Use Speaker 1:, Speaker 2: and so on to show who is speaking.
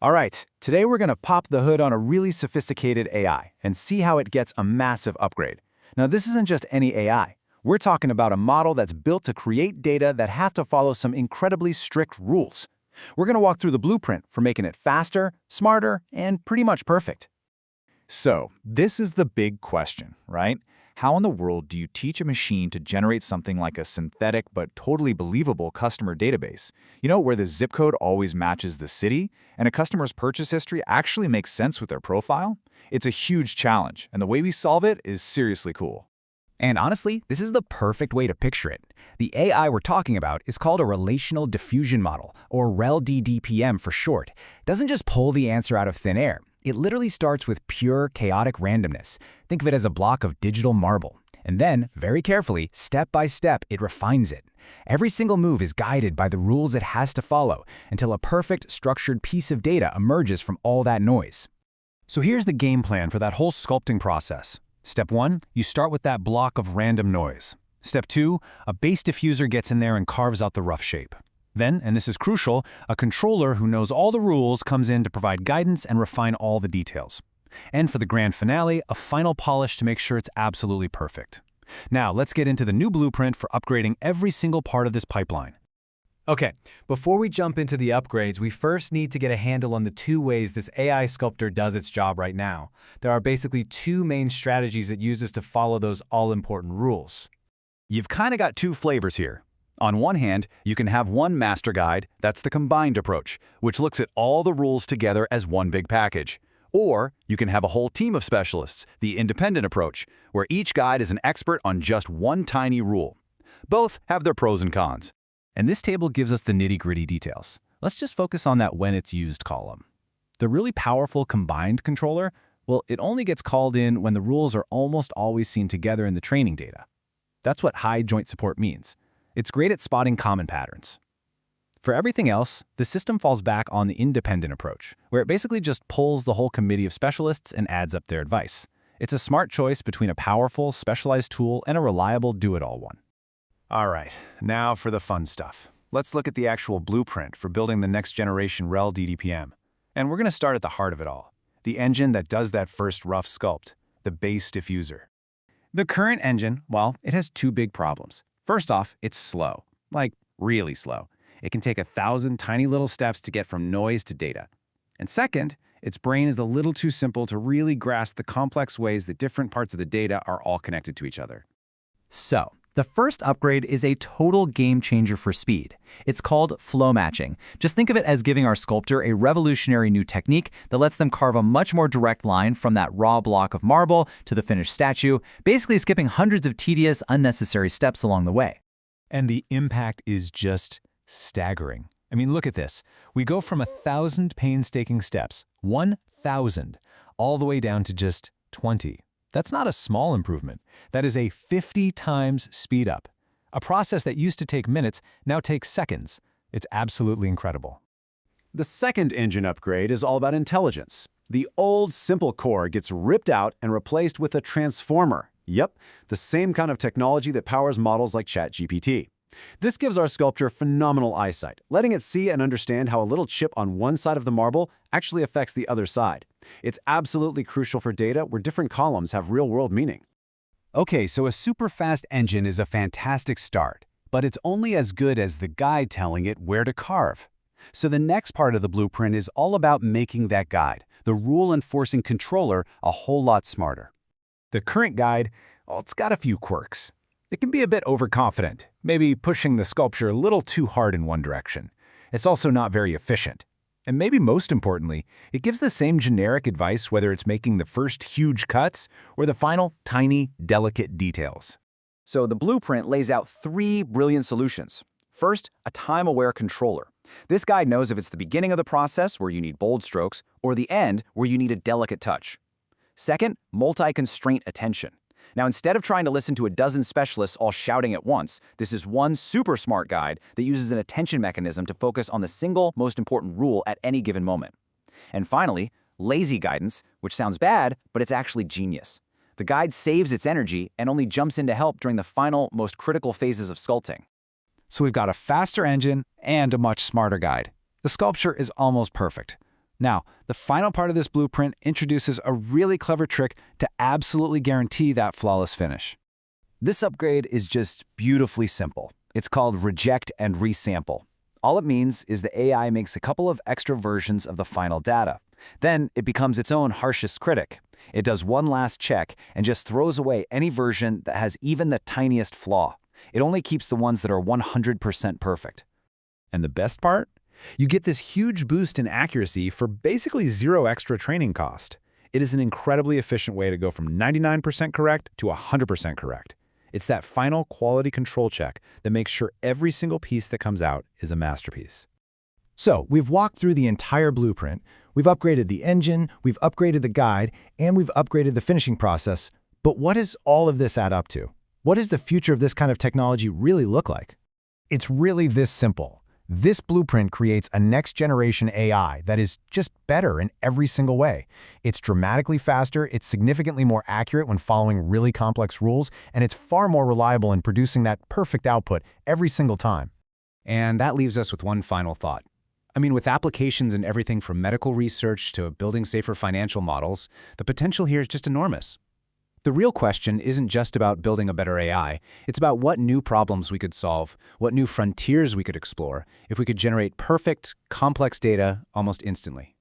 Speaker 1: All right, today we're going to pop the hood on a really sophisticated AI and see how it gets a massive upgrade. Now, this isn't just any AI. We're talking about a model that's built to create data that has to follow some incredibly strict rules. We're going to walk through the blueprint for making it faster, smarter, and pretty much perfect.
Speaker 2: So, this is the big question, right? How in the world do you teach a machine to generate something like a synthetic but totally believable customer database? You know, where the zip code always matches the city, and a customer's purchase history actually makes sense with their profile? It's a huge challenge, and the way we solve it is seriously cool.
Speaker 3: And honestly, this is the perfect way to picture it. The AI we're talking about is called a relational diffusion model, or RelDDPM for short. It doesn't just pull the answer out of thin air. It literally starts with pure chaotic randomness. Think of it as a block of digital marble. And then, very carefully, step by step, it refines it. Every single move is guided by the rules it has to follow until a perfect, structured piece of data emerges from all that noise.
Speaker 1: So here's the game plan for that whole sculpting process. Step 1, you start with that block of random noise. Step 2, a base diffuser gets in there and carves out the rough shape. Then, and this is crucial, a controller who knows all the rules comes in to provide guidance and refine all the details. And for the grand finale, a final polish to make sure it's absolutely perfect. Now, let's get into the new blueprint for upgrading every single part of this pipeline.
Speaker 4: Okay, before we jump into the upgrades, we first need to get a handle on the two ways this AI sculptor does its job right now. There are basically two main strategies it uses to follow those all-important rules.
Speaker 2: You've kind of got two flavors here. On one hand, you can have one master guide, that's the combined approach, which looks at all the rules together as one big package. Or you can have a whole team of specialists, the independent approach, where each guide is an expert on just one tiny rule. Both have their pros and cons.
Speaker 3: And this table gives us the nitty-gritty details. Let's just focus on that when it's used column. The really powerful combined controller, well, it only gets called in when the rules are almost always seen together in the training data. That's what high joint support means. It's great at spotting common patterns. For everything else, the system falls back on the independent approach, where it basically just pulls the whole committee of specialists and adds up their advice. It's a smart choice between a powerful, specialized tool and a reliable do-it-all one.
Speaker 1: All right, now for the fun stuff. Let's look at the actual blueprint for building the next generation RelDDPM. And we're going to start at the heart of it all, the engine that does that first rough sculpt, the base diffuser.
Speaker 3: The current engine, well, it has two big problems. First off, it's slow, like really slow. It can take 1,000 tiny little steps to get from noise to data. And second, its brain is a little too simple to really grasp the complex ways that different parts of the data are all connected to each other.
Speaker 5: So, the first upgrade is a total game changer for speed. It's called flow matching. Just think of it as giving our sculptor a revolutionary new technique that lets them carve a much more direct line from that raw block of marble to the finished statue, basically skipping hundreds of tedious, unnecessary steps along the way.
Speaker 1: And the impact is just staggering. I mean, look at this. We go from 1,000 painstaking steps, 1,000, all the way down to just 20. That's not a small improvement. That is a 50 times speed up. A process that used to take minutes now takes seconds. It's absolutely incredible. The second engine upgrade is all about intelligence. The old simple core gets ripped out and replaced with a transformer. Yep, the same kind of technology that powers models like ChatGPT. This gives our sculptor phenomenal eyesight, letting it see and understand how a little chip on one side of the marble actually affects the other side. It's absolutely crucial for data where different columns have real-world meaning.
Speaker 6: Okay, so a super fast engine is a fantastic start, but it's only as good as the guide telling it where to carve. So the next part of the blueprint is all about making that guide, the rule-enforcing controller, a whole lot smarter.
Speaker 1: The current guide, well, it's got a few quirks. It can be a bit overconfident, maybe pushing the sculpture a little too hard in one direction. It's also not very efficient. And maybe most importantly, it gives the same generic advice whether it's making the first huge cuts or the final tiny, delicate details.
Speaker 5: So the blueprint lays out 3 brilliant solutions. First, a time-aware controller. This guide knows if it's the beginning of the process, where you need bold strokes, or the end, where you need a delicate touch. Second, multi-constraint attention. Now, instead of trying to listen to a dozen specialists all shouting at once, this is one super smart guide that uses an attention mechanism to focus on the single most important rule at any given moment. And finally, lazy guidance, which sounds bad, but it's actually genius. The guide saves its energy and only jumps in to help during the final, most critical phases of sculpting.
Speaker 3: So we've got a faster engine and a much smarter guide. The sculpture is almost perfect.
Speaker 6: Now, the final part of this blueprint introduces a really clever trick to absolutely guarantee that flawless finish. This upgrade is just beautifully simple. It's called reject and resample. All it means is the AI makes a couple of extra versions of the final data. Then it becomes its own harshest critic. It does one last check and just throws away any version that has even the tiniest flaw. It only keeps the ones that are 100% perfect.
Speaker 3: And the best part? You get this huge boost in accuracy for basically zero extra training cost. It is an incredibly efficient way to go from 99% correct to 100% correct. It's that final quality control check that makes sure every single piece that comes out is a masterpiece.
Speaker 7: So, we've walked through the entire blueprint, we've upgraded the engine, we've upgraded the guide, and we've upgraded the finishing process. But what does all of this add up to? What does the future of this kind of technology really look like? It's really this simple. This blueprint creates a next-generation AI that is just better in every single way. It's dramatically faster, it's significantly more accurate when following really complex rules, and it's far more reliable in producing that perfect output every single time.
Speaker 4: And that leaves us with one final thought. I mean, with applications in everything from medical research to building safer financial models, the potential here is just enormous. The real question isn't just about building a better AI, it's about what new problems we could solve, what new frontiers we could explore if we could generate perfect, complex data almost instantly.